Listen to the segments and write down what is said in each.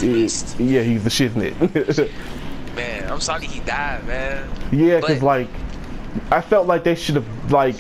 He's a beast. Yeah, he's the shiznit. Man, I'm sorry he died, man. Yeah, because like, I felt like they should have, like,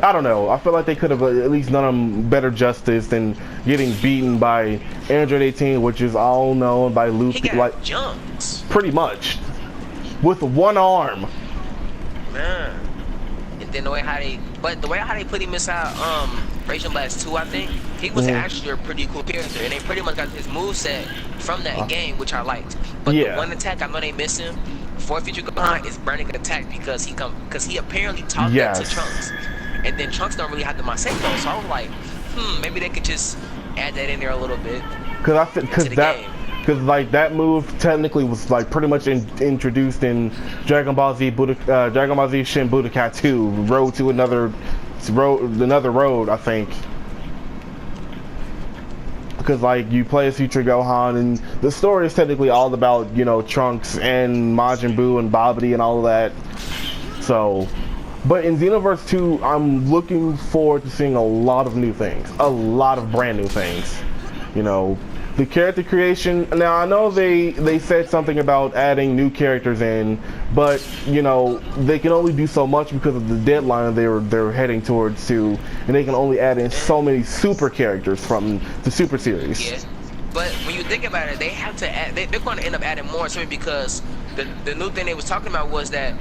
I don't know. I feel like they could have at least done him better justice than getting beaten by Android 18, which is all known by Luffy. He got like jumped. pretty much with one arm. Man. And then the way how they put him inside Raging Blast 2, I think he was actually a pretty cool character, and they pretty much got his moveset from that game, which I liked. But the one attack I know they miss him for Future Gohan is Burning Attack because he apparently taught that to Trunks, and then Trunks don't really have the Maseko, so I was like, maybe they could just add that in there a little bit. Because like that move technically was like pretty much introduced in Dragon Ball Z Shin Budokai 2, Road to another road, I think. Because like you play as Future Gohan, and the story is technically all about, you know, Trunks and Majin Buu and Babidi and all of that. So, but in Xenoverse 2, I'm looking forward to seeing a lot of new things, a lot of brand new things. You know, the character creation. Now I know they said something about adding new characters in, but you know they can only do so much because of the deadline they're heading towards too, and they can only add in so many super characters from the Super Series. Yeah, but when you think about it, they have to add. They're going to end up adding more simply because the new thing they was talking about was that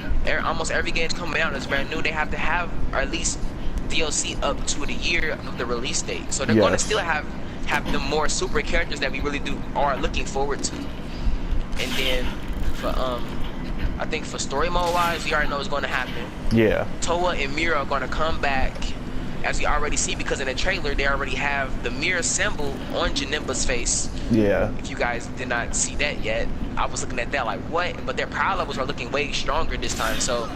almost every game's coming out is brand new. They have to have or at least DLC up to the year of the release date, so they're going to still have the more super characters that we really are looking forward to. And then for I think for story mode wise, we already know what's going to happen. Yeah, Toa and Mira are going to come back, as we already see, because in the trailer they already have the Mira symbol on Janemba's face. Yeah, if you guys did not see that yet, I was looking at that like, what? But their power levels are looking way stronger this time, so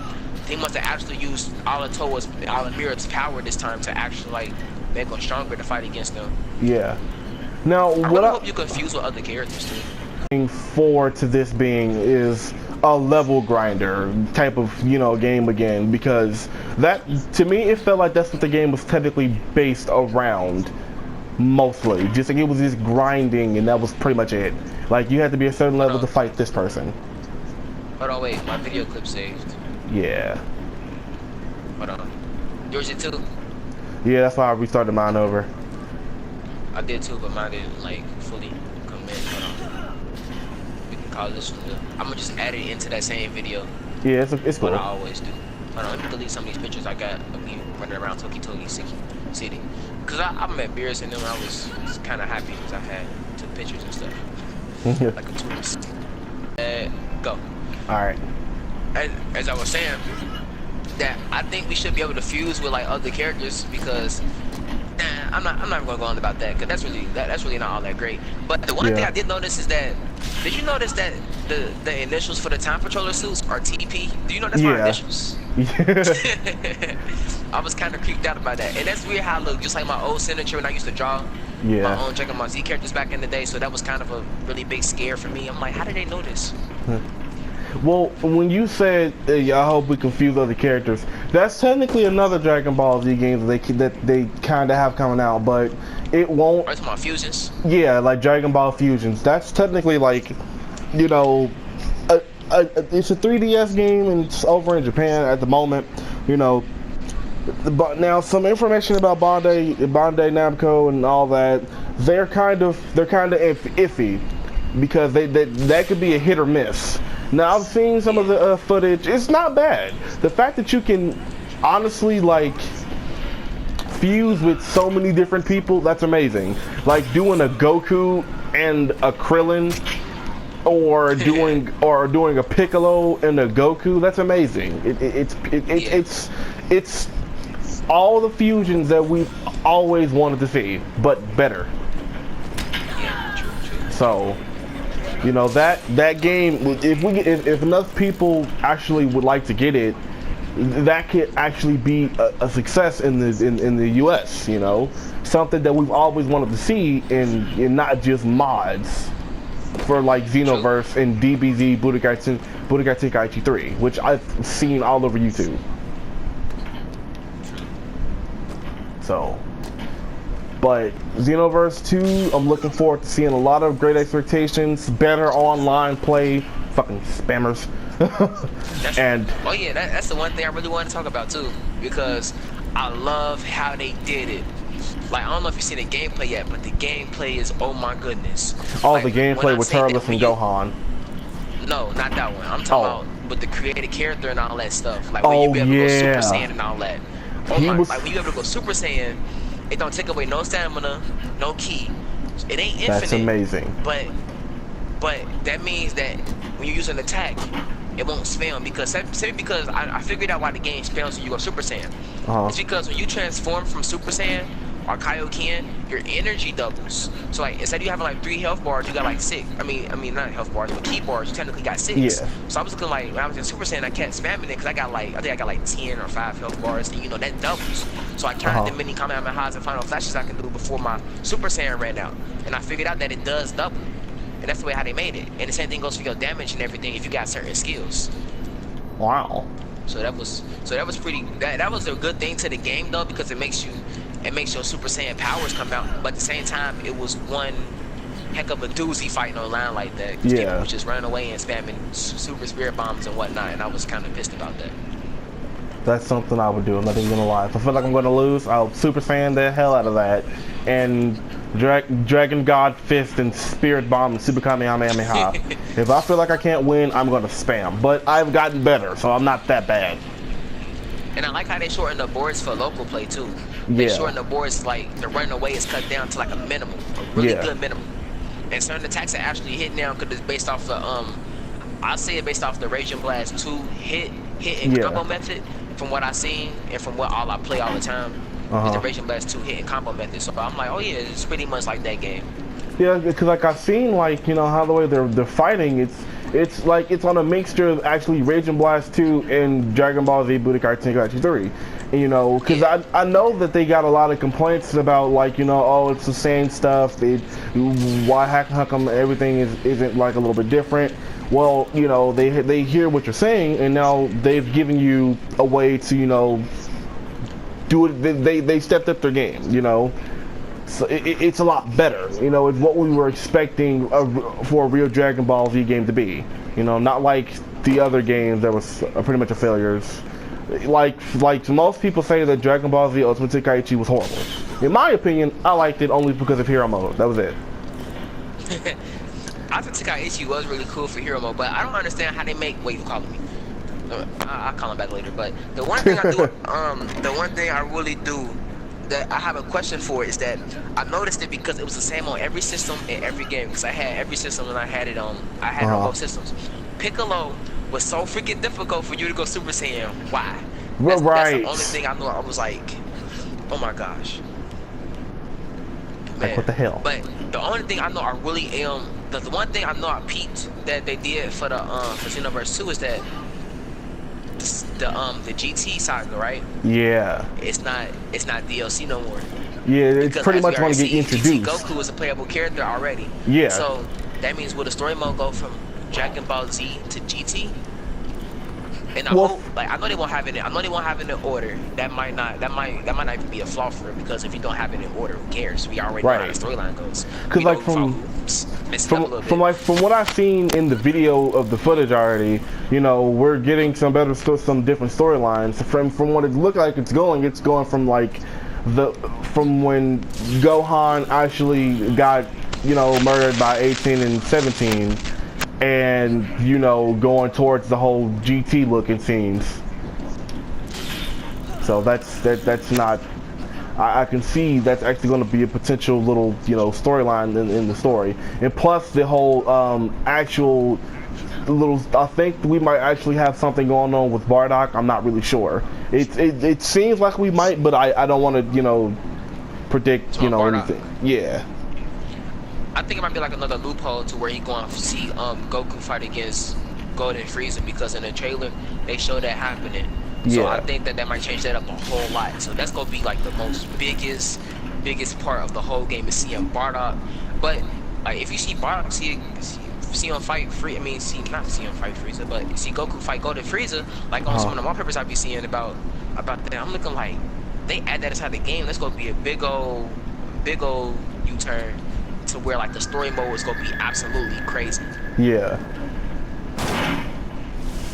they must have actually used all of Mira's power this time to actually like make them stronger to fight against them. Yeah. Now, I really hope you confuse with other characters too. Looking forward to this being is a level grinder type of, you know, game again, because that, to me, it felt like that's what the game was technically based around, mostly. Just like it was just grinding, and that was pretty much it. Like you had to be a certain level to fight this person. Hold on, wait, my video clip saved. Yeah. Hold on. Yours it too? Yeah, that's why I restarted mine over. I did too, but mine didn't like fully commit. Hold on. We can call this one. I'm gonna just add it into that same video. Yeah, it's cool. What I always do. Hold on, let me delete some of these pictures I got of me running around Toki City. Cause I met Beers and them. I was kind of happy because I took pictures and stuff. Like a tourist. Go. All right. As I was saying, that I think we should be able to fuse with like other characters because I'm not even gonna go on about that because that's really not all that great. But the one thing I did notice is that, did you notice that the initials for the Time Patroller suits are TP? Do you know that's my initials? Yeah. I was kind of creeped out about that, and that's weird how I look, just like my old signature when I used to draw my own Dragon Ball Z characters back in the day. So that was kind of a really big scare for me. I'm like, how did they know this? Well, when you said I hope we confuse other characters, that's technically another Dragon Ball Z game that they kind of have coming out, but it won't. Are you talking about fusions? Yeah, like Dragon Ball Fusions. That's technically like, you know, it's a 3DS game and it's over in Japan at the moment. You know, but now some information about Bandai Namco and all that. They're kind of iffy because that could be a hit or miss. Now I've seen some of the footage. It's not bad. The fact that you can honestly like fuse with so many different people, that's amazing. Like doing a Goku and a Krillin, or doing a Piccolo and a Goku, that's amazing. It's all the fusions that we've always wanted to see, but better. So, you know, that game, if enough people actually would like to get it, that could actually be a success in the US. You know, something that we've always wanted to see in not just mods for like Xenoverse and DBZ Budokai Tenkaichi 3, which I've seen all over YouTube. So, But Xenoverse 2, I'm looking forward to seeing a lot of great expectations, better online play, fucking spammers. And oh yeah, that's the one thing I really want to talk about too, because I love how they did it. Like, I don't know if you've seen the gameplay yet, but the gameplay is, oh my goodness. oh, Like, the gameplay with Turles and Gohan. No, not that one. I'm talking about with the created character and all that stuff. Like, when Oh, you be able to go yeah. Super Saiyan and all that. Oh my, like, when you able to go Super Saiyan, it don't take away no stamina, no ki. It ain't infinite. That's amazing. But that means that when you use an attack, it won't spam, because I figured out why the game spams when you go Super Saiyan. It's because when you transform from Super Saiyan or Kaioken, your energy doubles. So like, instead of you having like 3 health bars, you got like 6. I mean not health bars, but ki bars. You technically got 6. Yeah. So I was looking like, when I was in Super Saiyan, I kept spamming it because I think I got like 10 or 5 health bars, and you know that doubles. So I counted the many Kamehamehas and final flashes I can do before my Super Saiyan ran out, and I figured out that it does double. And that's the way how they made it. And the same thing goes for your damage and everything if you got certain skills. Wow. So that was pretty. That was a good thing to the game though, because it makes your Super Saiyan powers come out. But at the same time, it was one heck of a doozy fighting online like that. Yeah. People was just running away and spamming super spirit bombs and whatnot, and I was kind of pissed about that. That's something I would do. I'm not even gonna lie. If I feel like I'm gonna lose, I'll Super Saiyan the hell out of that, and Dragon God Fist and Spirit Bomb and Super Kamehameha. If I feel like I can't win, I'm gonna spam. But I've gotten better, so I'm not that bad. And I like how they shorten the boards for local play too. They shorten the boards, like the running away is cut down to like a minimum, a really good minimum. And certain attacks are actually hit now because it's based off the I'll say it based off the Raging Blast 2 hit and combo method. From what I've seen and from what I play all the time, is the Raging Blast 2 hit and combo method. So I'm like, oh yeah, it's pretty much like that game. Yeah, because like I've seen, like, you know, how the way they're fighting, it's like it's on a mixture of actually Raging Blast 2 and Dragon Ball Z Budokai Tenkaichi 3. And, you know, because I know that they got a lot of complaints about, like, you know, oh, it's the same stuff. How come everything isn't like a little bit different? Well, you know, they hear what you're saying, and now they've given you a way to, you know, do it. They stepped up their game, you know. So it's a lot better, you know. It's what we were expecting for a real Dragon Ball Z game to be, you know, not like the other games that was pretty much a failures. Like most people say that Dragon Ball Z Ultimate Tenkaichi was horrible. In my opinion, I liked it only because of hero mode. That was it. I think Tenkaichi was really cool for hero mode, but I don't understand how they make. Wait, you calling me? I'll call him back later. But the one thing I do, the one thing I really do that I have a question for is that I noticed it because it was the same on every system in every game. Because I had every system and I had it on both systems. Piccolo was so freaking difficult for you to go Super Saiyan. Why? That's the only thing I know. I was like, oh my gosh. Man. Like, what the hell? But the only thing I know I really am. The one thing I know I peeped that they did for the for Xenoverse 2 is that the GT saga, right? Yeah. It's not DLC no more. Yeah, it's pretty much want to get introduced. GT Goku is a playable character already. Yeah. So that means will the story mode go from Dragon Ball Z to GT? And I hope, like, I know they won't have it. I know they won't have it in order. That might not even be a flaw for it, because if you don't have it in order, who cares? We already know how the storyline goes. Because like from what I've seen in the video of the footage already, you know, we're getting some different storylines. From what it looked like, it's going from like from when Gohan actually got, you know, murdered by 18 and 17. And, you know, going towards the whole GT look, it seems. So that's not. I can see that's actually going to be a potential little, you know, storyline in the story. And plus the whole actual little. I think we might actually have something going on with Bardock. I'm not really sure. It seems like we might, but I don't want to, you know, predict, you know, anything. Yeah. I think it might be like another loophole to where he going to see Goku fight against Golden Frieza, because in the trailer they show that happening. So I think that might change that up a whole lot. So that's gonna be like the most biggest part of the whole game is seeing Bardock. But like, if you see Bardock, see him fight not see him fight Frieza, but see Goku fight Golden Frieza, like on some of the wallpapers I be seeing about that, I'm looking like they add that inside the game. That's gonna be a big old big old U-turn to where like the story mode is gonna be absolutely crazy. Yeah.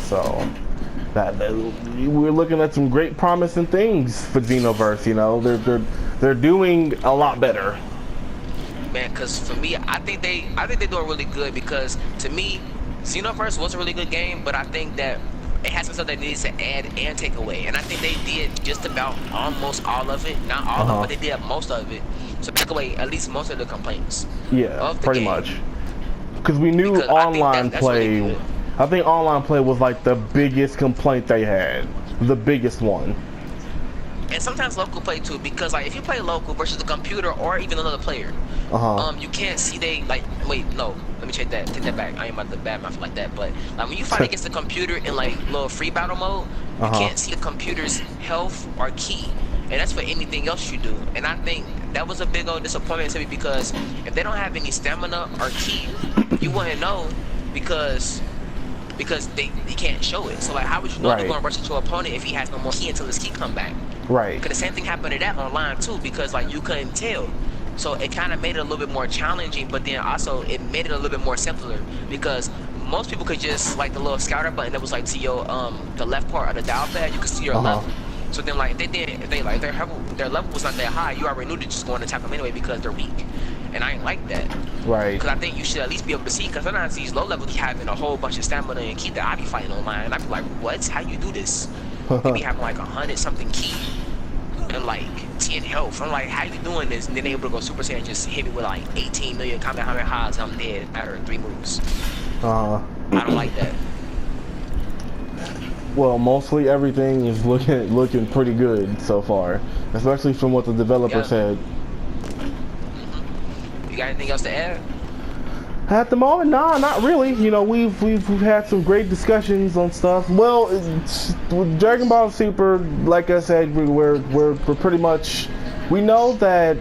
So that we're looking at some great promising things for Xenoverse. You know, they're doing a lot better. Man, because for me, I think they're doing really good, because to me, Xenoverse was a really good game, but I think that it has some stuff that needs to add and take away, and I think they did just about almost all of it. Not all of it, but they did most of it. So take away at least most of the complaints. Yeah, of the pretty game. much. Because we knew online play. Really, I think online play was like the biggest complaint they had, the biggest one. And sometimes local play too, because like if you play local versus the computer or even another player, you can't see they like. Wait, no, let me take that back. I ain't about to badmouth like that, but like when you fight against the computer in like little free battle mode, you can't see the computer's health or key, and that's for anything else you do. And I think that was a big old disappointment to me, because if they don't have any stamina or key, you wouldn't know, because they can't show it. So like, how would you know you're going to rush into your opponent if he has no more key until his key come back? Right. Because the same thing happened to that online too, because like you couldn't tell. So it kind of made it a little bit more challenging, but then also it made it a little bit more simpler, because most people could just like the little scouter button that was like to your the left part of the dial pad, you could see your level. So then like if they like their level was not that high, you already knew to just go and attack them anyway because they're weak. And I ain't like that. Right. Because I think you should at least be able to see, because sometimes these low levels having a whole bunch of stamina and key that I be fighting online, and I be like, what? How you do this? You be having like 100-something key and like 10 health. I'm like, how you doing this? And then they able to go Super Saiyan and just hit me with like 18 million Kamehamehas and I'm dead after 3 moves. I don't like that. Well, mostly everything is looking pretty good so far, especially from what the developer said. You got anything else to add? At the moment, nah, not really. You know, we've had some great discussions on stuff. Well, with Dragon Ball Super, like I said, we're pretty much, we know that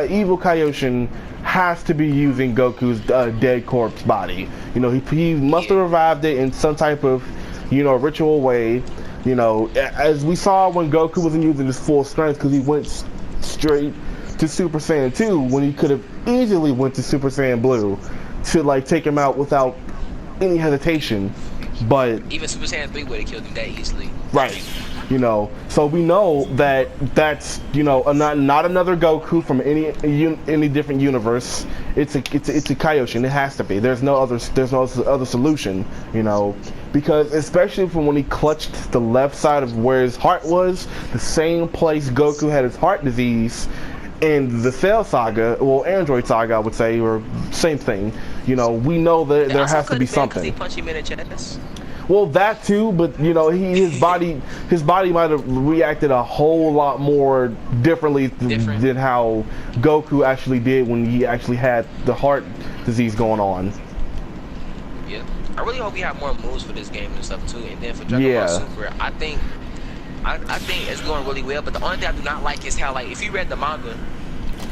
evil Kaioshin has to be using Goku's dead corpse body. You know, he must have revived it in some type of, you know, ritual way. You know, as we saw when Goku wasn't using his full strength, because he went straight to Super Saiyan 2 when he could have easily went to Super Saiyan Blue to like take him out without any hesitation. But even Super Saiyan 3 would have killed him that easily. Right. You know, so we know that that's, you know, not another Goku from any different universe. It's a Kaioshin. It has to be. There's no other solution. You know, because especially from when he clutched the left side of where his heart was, the same place Goku had his heart disease in the Cell Saga, well, Android Saga, I would say, or same thing. You know, we know that there has to be something. He punched him in the chest. Well, that too, but you know, his body might have reacted a whole lot more differently than how Goku actually did when he actually had the heart disease going on. Yeah, I really hope we have more moves for this game and stuff too. And then for Dragon Ball Super, I think it's going really well. But the only thing I do not like is how, like, if you read the manga,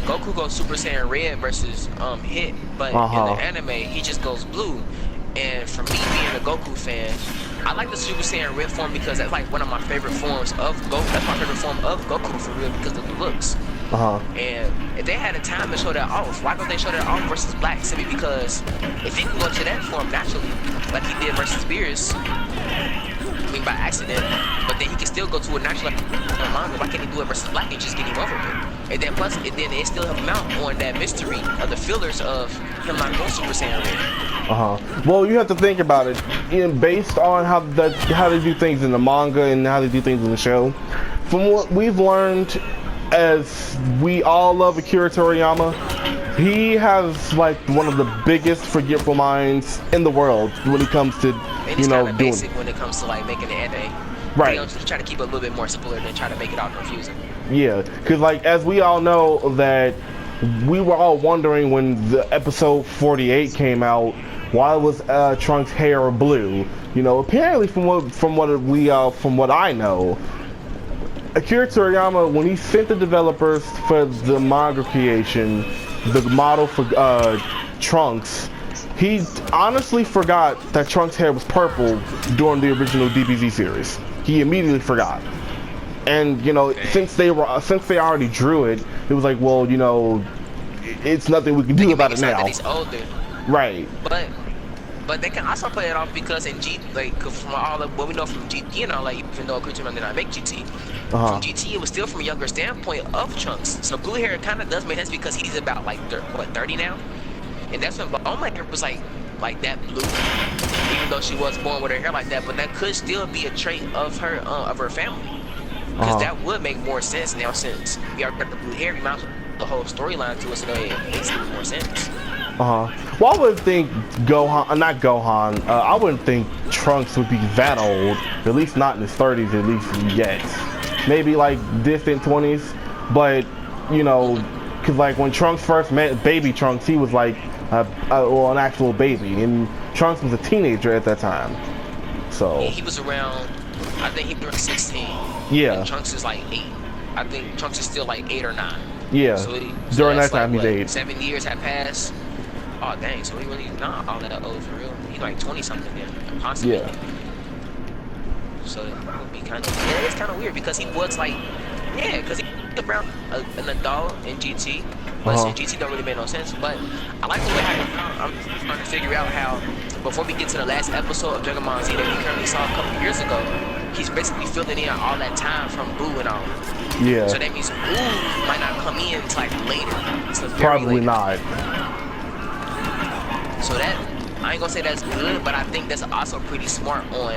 Goku goes Super Saiyan Red versus Hit, but in the anime he just goes blue. And for me, being a Goku fan, I like the Super Saiyan Red form because that's like one of my favorite forms of Goku. That's my favorite form of Goku for real, because of the looks. And if they had a time to show that off, why don't they show that off versus Black? Simply because if he can go to that form naturally, like he did versus Beerus, I mean by accident, but then he can still go to a natural manga. Why can't he do it versus Black and just get him over with? And then plus, it still help him out on that mystery of the fillers of him not going Super Saiyan Red. Well, you have to think about it, based on how they do things in the manga and how they do things in the show. From what we've learned, as we all love Akira Toriyama, he has like one of the biggest forgetful minds in the world when it comes to, you know, doing basic when it comes to like making the anime. Right. They just try to keep it a little bit more simpler than try to make it all confusing. Yeah, because like as we all know that we were all wondering when the episode 48 came out, why was Trunks' hair blue? You know, apparently from what I know, Akira Toriyama, when he sent the developers for the manga creation, the model for Trunks, he honestly forgot that Trunks' hair was purple during the original DBZ series. He immediately forgot. And you know, since they already drew it, it was like, well, you know, it's nothing we can do about it now. That he's older. Right. But they can also play it off because in from all of what we know from GT, you know, like even though Creature did not make GT, from GT it was still from a younger standpoint of Trunks. So blue hair kind of does make sense because he's about like 30 now, and that's when my hair was like that blue, even though she was born with her hair like that. But that could still be a trait of her family, because that would make more sense now since we already got the blue hair. We might as well the whole storyline to us, so it makes more sense. Well, I wouldn't think not Gohan. I wouldn't think Trunks would be that old. At least not in his 30s, at least yet. Maybe like distant 20s. But you know, cause like when Trunks first met Baby Trunks, he was like, an actual baby, and Trunks was a teenager at that time. So yeah, he was around. I think he was 16. Yeah. And Trunks is like 8. I think Trunks is still like 8 or 9. Yeah. So during that time, he's 8. 7 years have passed. Oh dang, so he really not all that old for real. He's like 20 something then, possibly. Yeah. So it would be kind of, yeah, it's kind of weird because he was like, yeah, because he was around an adult in GT, but in GT don't really make no sense. But I like the way how I'm trying to figure out how, before we get to the last episode of Dragon Ball Z that we currently saw a couple years ago, he's basically filling in all that time from Boo and all. Yeah. So that means Boo might not come in until like later. So probably later. not. So that, I ain't gonna say that's good, but I think that's also pretty smart on,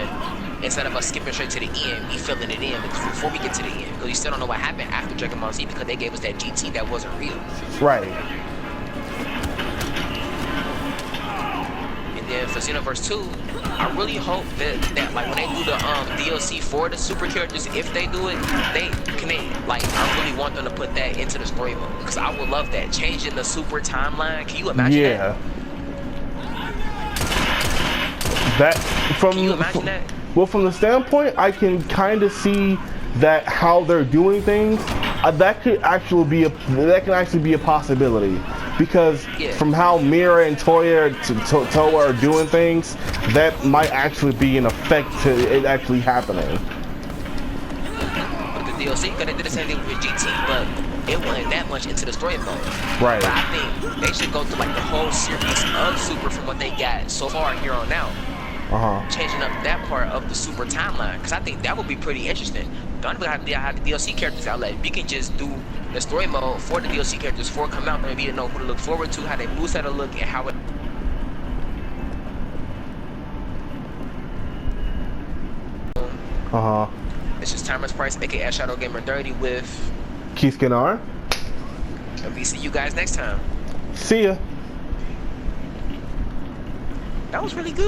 instead of us skipping straight to the end, we filling it in before we get to the end. Because you still don't know what happened after Dragon Ball Z because they gave us that GT that wasn't real. Right. And then for Xenoverse 2, I really hope that like when they do the DLC for the super characters, if they do it, I really want them to put that into the story mode. Because I would love that. Changing the super timeline. Can you imagine that? Can you imagine that? Well, from the standpoint, I can kind of see that how they're doing things. That can actually be a possibility, because from how Mira and Toa are doing things, that might actually be an effect to it actually happening. With the DLC, because they did the same thing with GT, but it wasn't that much into the story mode. Right. But I think they should go through like the whole series of Super from what they got so far here on out. Changing up that part of the super timeline, because I think that would be pretty interesting. Don't even have the DLC characters out. Like, we can just do the story mode for the DLC characters before it come out, maybe to know who to look forward to, how they boost how to look, and how it. It's just Timeless Price, aka Shadow Gamer 30 with Keyskin. And we see you guys next time. See ya. That was really good.